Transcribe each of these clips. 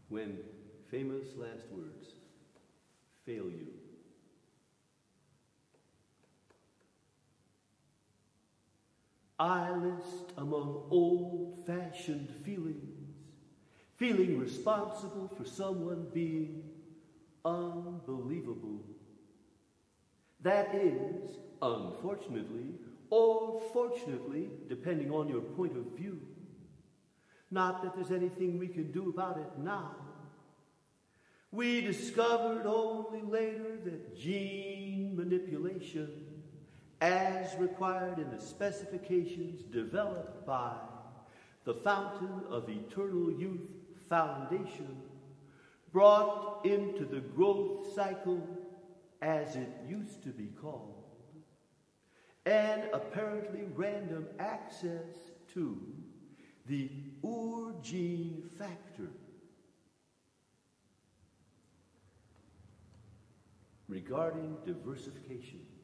when famous last words fail you. I list among old-fashioned feelings, feeling responsible for someone being unbelievable. That is, unfortunately, or fortunately, depending on your point of view. Not that there's anything we can do about it now. We discovered only later that gene manipulation, as required in the specifications developed by the Fountain of Eternal Youth Foundation, brought into the growth cycle, as it used to be called, an apparently random access to the gene factor. Regarding diversifications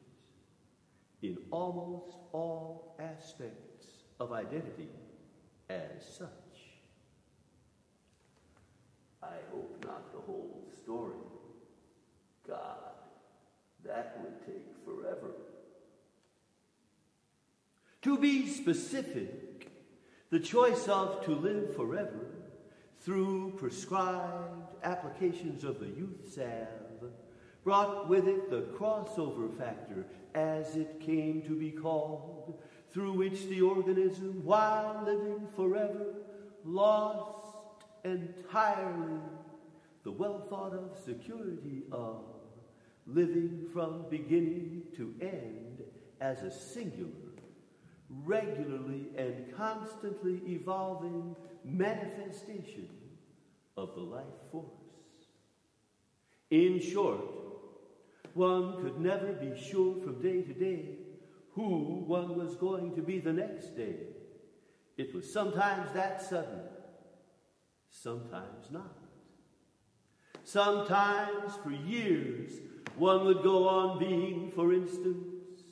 in almost all aspects of identity as such. I hope not the whole story. God, that would take forever. To be specific, the choice of to live forever through prescribed applications of the youth salve brought with it the crossover factor, as it came to be called, through which the organism, while living forever, lost entirely the well-thought-of security of living from beginning to end as a singular, regularly and constantly evolving manifestation of the life force. In short, one could never be sure from day to day who one was going to be the next day. It was sometimes that sudden, sometimes not. Sometimes for years one would go on being, for instance,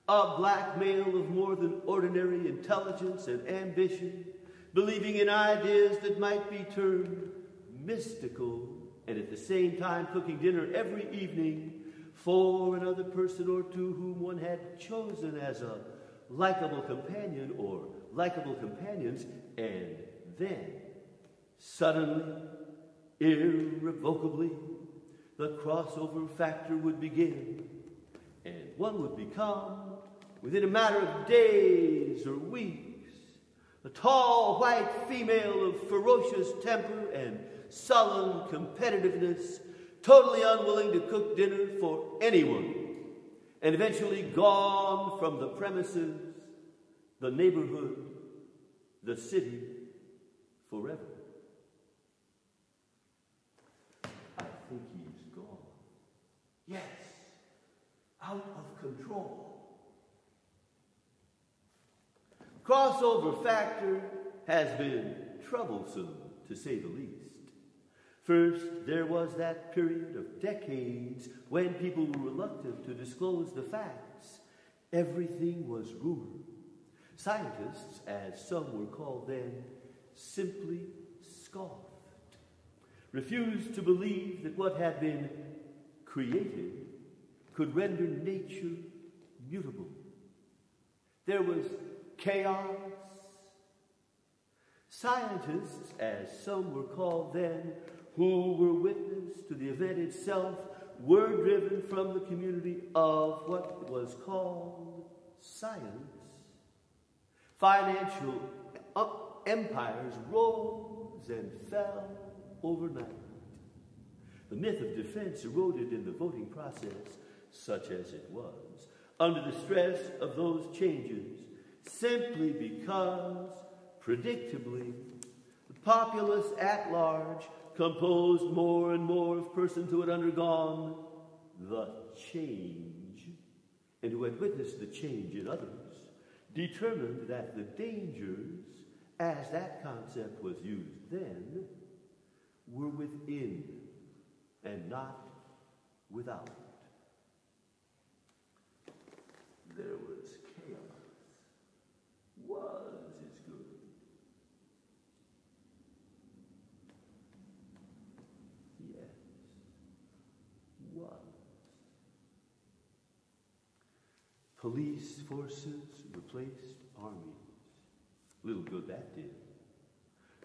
a black male of more than ordinary intelligence and ambition, believing in ideas that might be termed mystical, and at the same time cooking dinner every evening for another person or two whom one had chosen as a likable companion or likable companions, and then, suddenly, irrevocably, the crossover factor would begin, and one would become, within a matter of days or weeks, a tall white female of ferocious temper and sullen competitiveness, totally unwilling to cook dinner for anyone, and eventually gone from the premises, the neighborhood, the city, forever. I think he's gone. Yes, out of control. Crossover factor has been troublesome, to say the least. First, there was that period of decades when people were reluctant to disclose the facts. Everything was rumor. Scientists, as some were called then, simply scoffed, refused to believe that what had been created could render nature mutable. There was chaos. Scientists, as some were called then, who were witness to the event itself, were driven from the community of what was called science. Financial empires rose and fell overnight. The myth of defense eroded in the voting process, such as it was, under the stress of those changes, simply because, predictably, the populace at large, composed more and more of persons who had undergone the change and who had witnessed the change in others, determined that the dangers, as that concept was used then, were within and not without. There was chaos. Was is good. Police forces replaced armies. Little good that did.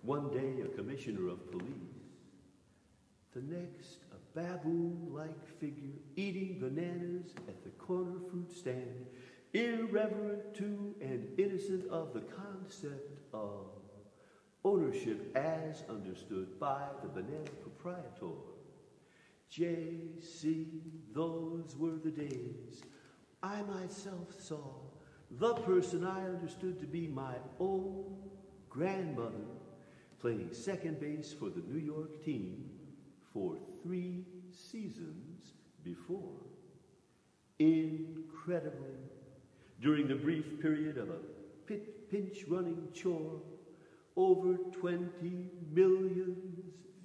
One day a commissioner of police, the next a baboon-like figure eating bananas at the corner fruit stand, irreverent to and innocent of the concept of ownership as understood by the banana proprietor. J.C., those were the days. I myself saw the person I understood to be my own grandmother playing second base for the New York team for 3 seasons before. Incredibly, during the brief period of a pinch-running chore, over 20 million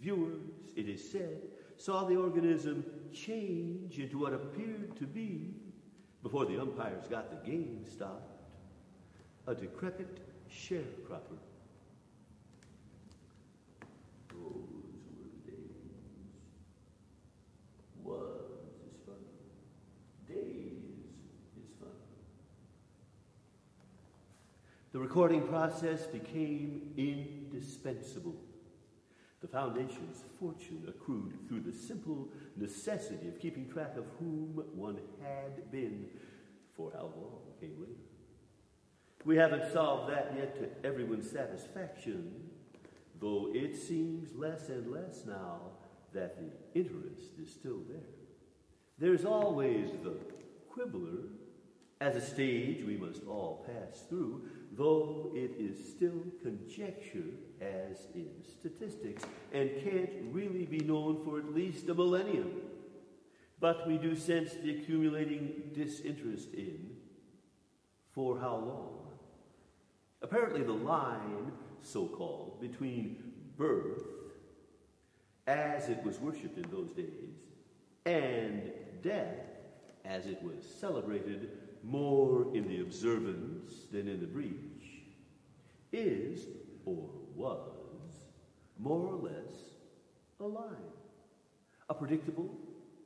viewers, it is said, saw the organism change into what appeared to be, before the umpires got the game stopped, a decrepit sharecropper. Those were the days. Was is fun. Days is fun. The recording process became indispensable. The Foundation's fortune accrued through the simple necessity of keeping track of whom one had been for how long came later. We haven't solved that yet to everyone's satisfaction, though it seems less and less now that the interest is still there. There's always the quibbler as a stage we must all pass through, though it is still conjecture as in statistics and can't really be known for at least a millennium. But we do sense the accumulating disinterest in for how long. Apparently the line, so-called, between birth, as it was worshipped in those days, and death, as it was celebrated more in the observance than in the breach, is, or was, more or less a line. A predictable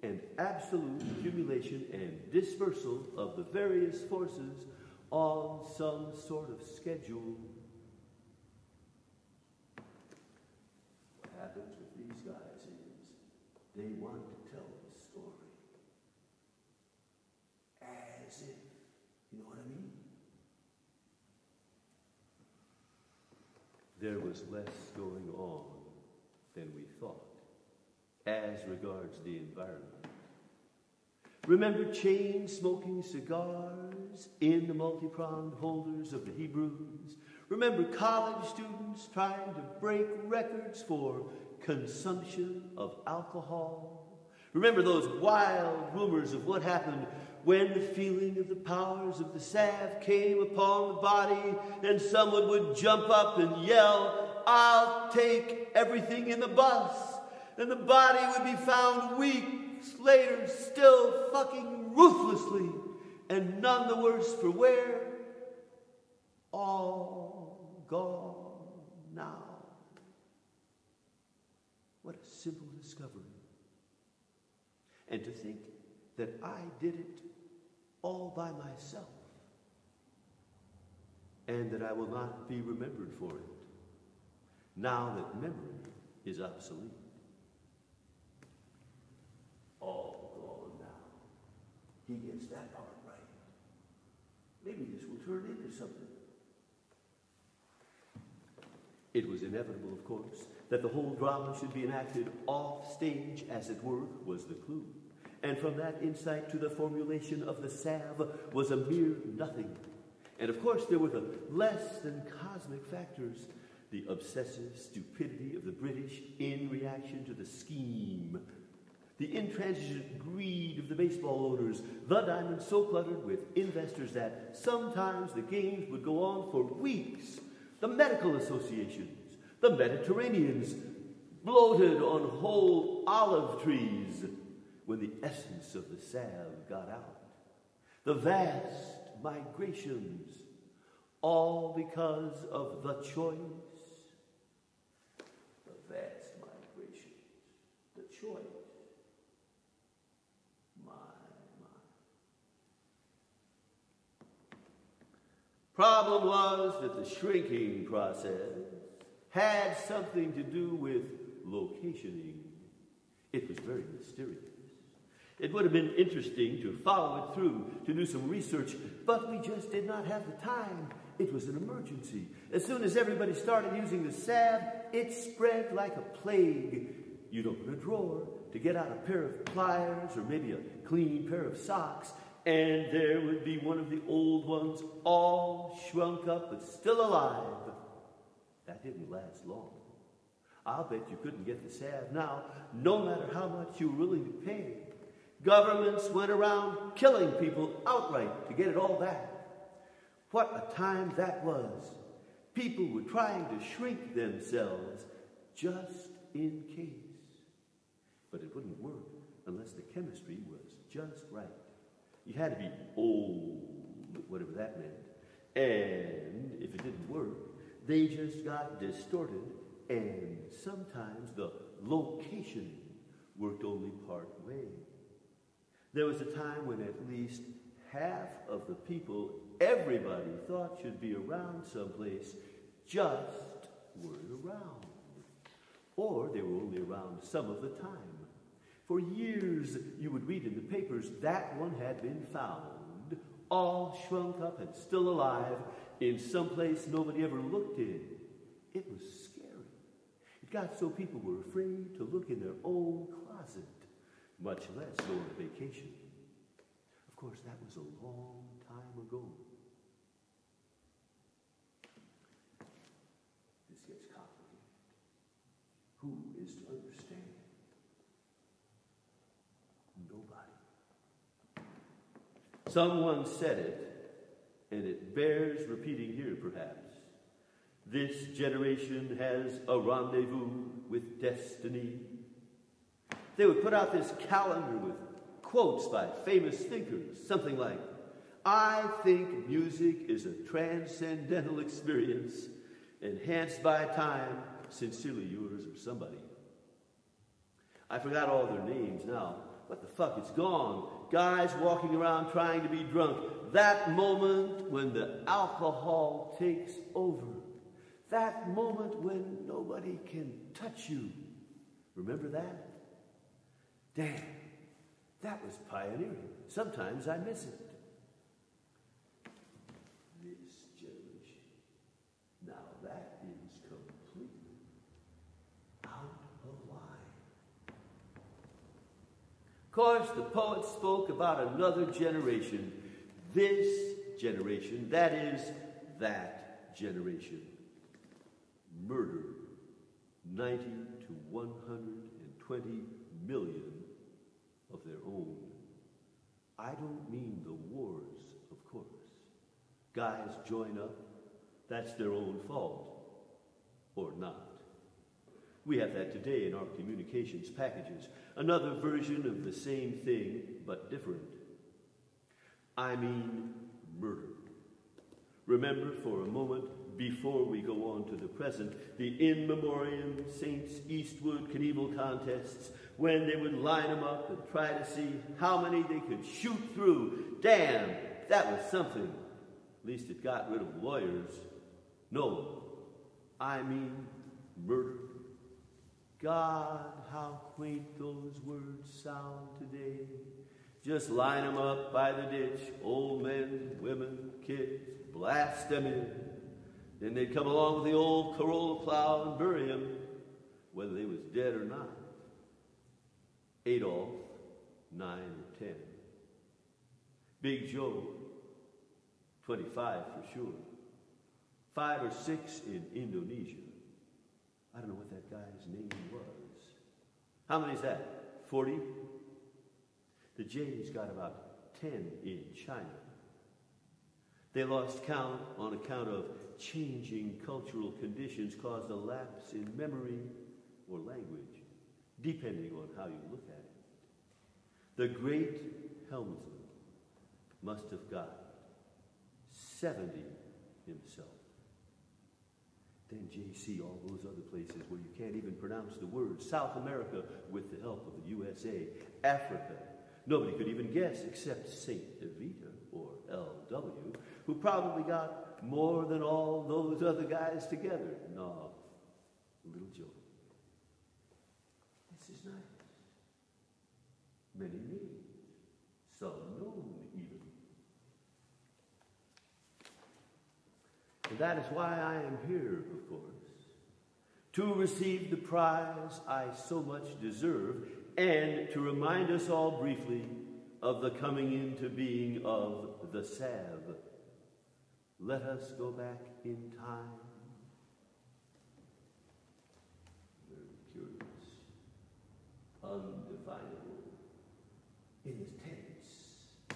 and absolute accumulation and dispersal of the various forces on some sort of schedule. What happens with these guys is they want to tell the story as if, you know what I mean? There was less going on than we thought as regards the environment. Remember chain-smoking cigars in the multi-pronged holders of the Hebrews? Remember college students trying to break records for consumption of alcohol? Remember those wild rumors of what happened when the feeling of the powers of the salve came upon the body and someone would jump up and yell, "I'll take everything in the bus," and the body would be found weeks later still fucking ruthlessly, and none the worse for wear? All gone now. What a simple discovery. And to think that I did it all by myself, and that I will not be remembered for it, now that memory is obsolete. All gone now. He gets that part right. Maybe this will turn into something. It was inevitable, of course, that the whole drama should be enacted off stage, as it were, was the clue. And from that insight to the formulation of the salve was a mere nothing. And of course there were the less than cosmic factors, the obsessive stupidity of the British in reaction to the scheme, the intransigent greed of the baseball owners, the diamond so cluttered with investors that sometimes the games would go on for weeks, the medical associations, the Mediterraneans, bloated on whole olive trees when the essence of the salve got out, the vast migrations, all because of the choice. The vast migrations, the choice. My. Problem was that the shrinking process had something to do with locationing. It was very mysterious. It would have been interesting to follow it through, to do some research, but we just did not have the time. It was an emergency. As soon as everybody started using the salve, it spread like a plague. You'd open a drawer to get out a pair of pliers or maybe a clean pair of socks, and there would be one of the old ones all shrunk up but still alive. That didn't last long. I'll bet you couldn't get the salve now, no matter how much you were willing to pay. Governments went around killing people outright to get it all back. What a time that was. People were trying to shrink themselves just in case. But it wouldn't work unless the chemistry was just right. You had to be old, whatever that meant. And if it didn't work, they just got distorted, and sometimes the location worked only part way. There was a time when at least half of the people everybody thought should be around someplace just weren't around. Or they were only around some of the time. For years, you would read in the papers that one had been found, all shrunk up and still alive, in some place nobody ever looked in. It was scary. It got so people were afraid to look in their own closet, much less go on vacation. Of course, that was a long time ago. This gets complicated. Who is to understand? Nobody. Someone said it, and it bears repeating here, perhaps. This generation has a rendezvous with destiny. They would put out this calendar with quotes by famous thinkers, something like, I think music is a transcendental experience, enhanced by time, sincerely yours, or somebody. I forgot all their names now. What the fuck, it's gone. Guys walking around trying to be drunk. That moment when the alcohol takes over. That moment when nobody can touch you. Remember that? Damn, that was pioneering. Sometimes I miss it. This generation. Now that is completely out of line. Of course, the poet spoke about another generation. This generation, that is, that generation. Murder, 90 to 120 million of their own. I don't mean the wars, of course. Guys join up, that's their own fault, or not. We have that today in our communications packages, another version of the same thing, but different. I mean murder. Remember for a moment, before we go on to the present, the in memoriam Saints Eastwood Knievel contests, when they would line them up and try to see how many they could shoot through. Damn, that was something. At least it got rid of lawyers. No, I mean murder. God, how quaint those words sound today. Just line them up by the ditch, old men, women, kids, blast them in. Then they'd come along with the old Corolla plow and bury him, whether they was dead or not. Adolf, 9 or 10. Big Joe, 25 for sure. 5 or 6 in Indonesia. I don't know what that guy's name was. How many is that? 40? The Jays got about 10 in China. They lost count on account of changing cultural conditions caused a lapse in memory or language, depending on how you look at it. The great helmsman must have got 70 himself. Then JC, all those other places where you can't even pronounce the word. South America with the help of the USA. Africa, nobody could even guess except St. Evita or LW. who probably got more than all those other guys together. No, little Joe. This is nice. Many names, some known even. And that is why I am here, of course, to receive the prize I so much deserve, and to remind us all briefly of the coming into being of the salve. Let us go back in time. Very curious. Undefinable. Intense.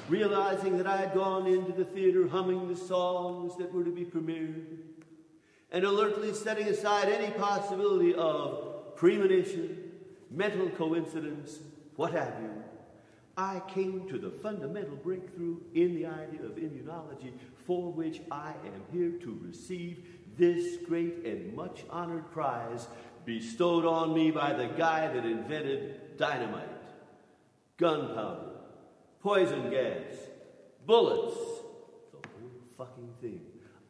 Realizing that I had gone into the theater humming the songs that were to be premiered, and alertly setting aside any possibility of premonition, mental coincidence, what have you, I came to the fundamental breakthrough in the idea of immunology, for which I am here to receive this great and much honored prize bestowed on me by the guy that invented dynamite, gunpowder, poison gas, bullets, the whole fucking thing.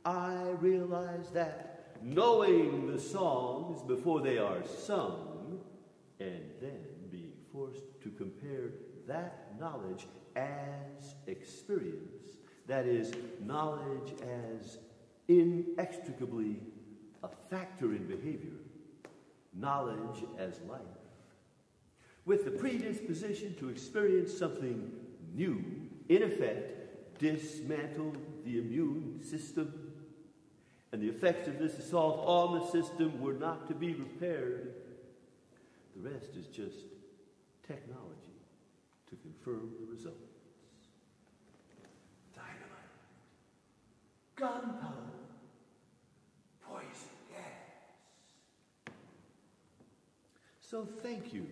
I realize that knowing the songs before they are sung, and then being forced to compare that knowledge as experience, that is, knowledge as inextricably a factor in behavior, knowledge as life, with the predisposition to experience something new, in effect, dismantle the immune system, and the effects of this assault on the system were not to be repaired. The rest is just technology to confirm the results. Dynamite, gunpowder, poison gas. So thank you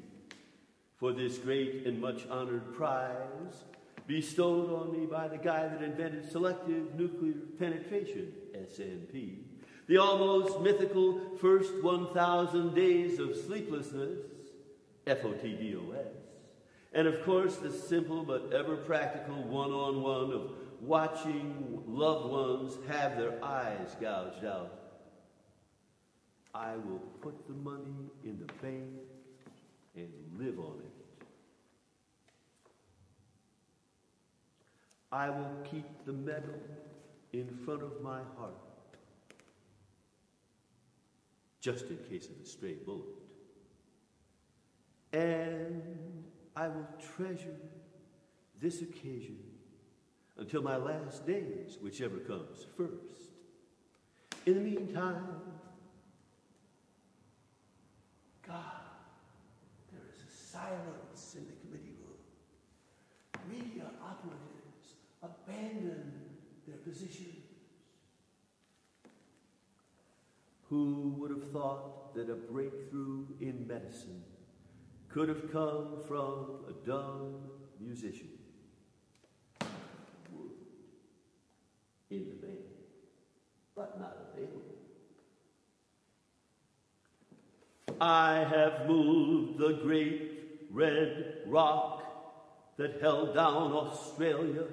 for this great and much honored prize bestowed on me by the guy that invented selective nuclear penetration, SNP, the almost mythical first 1,000 days of sleeplessness, FOTDOS, and of course the simple but ever practical one-on-one of watching loved ones have their eyes gouged out. I will put the money in the bank and live on it. I will keep the medal in front of my heart, just in case of a stray bullet. And I will treasure this occasion until my last days, whichever comes first. In the meantime, God, there is a silence in the committee room. Media operatives abandon their positions. Who would have thought that a breakthrough in medicine could have come from a dumb musician? Wood in the band, but not available. I have moved the great red rock that held down Australia,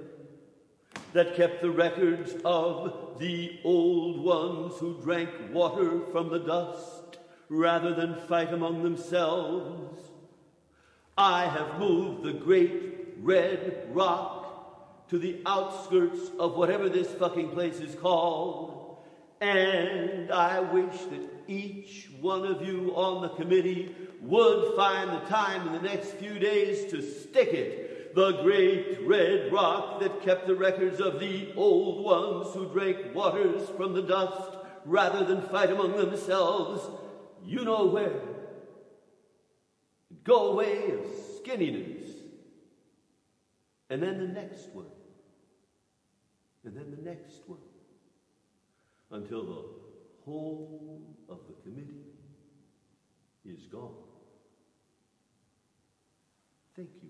that kept the records of the old ones who drank water from the dust rather than fight among themselves. I have moved the great red rock to the outskirts of whatever this fucking place is called, and I wish that each one of you on the committee would find the time in the next few days to stick it. The great red rock that kept the records of the old ones who drank waters from the dust rather than fight among themselves. You know where. Go away of skinniness. And then the next one. And then the next one. Until the whole of the committee is gone. Thank you.